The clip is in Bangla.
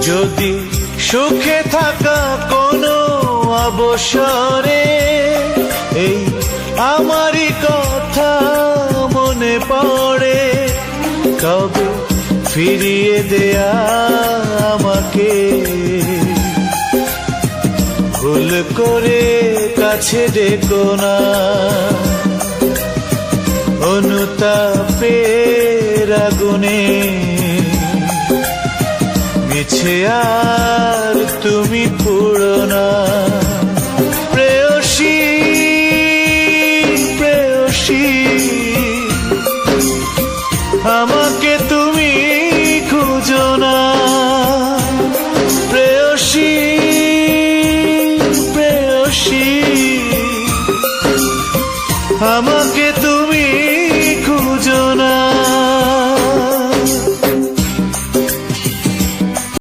যদি সুখে থাকা কোনো অবসরে এই আমারই কথা মনে পড়ে, কবে ফিরিয়ে দেয়া আমাকে, ভুল করে কাছে ডেকো না। অনুতাপের আগুনে মিছে আর তুমি পুড়ো না। প্রেয়সী প্রেয়সী, আমাকে তুমি খুঁজো না। প্রেয়সী প্রেয়সী, আমার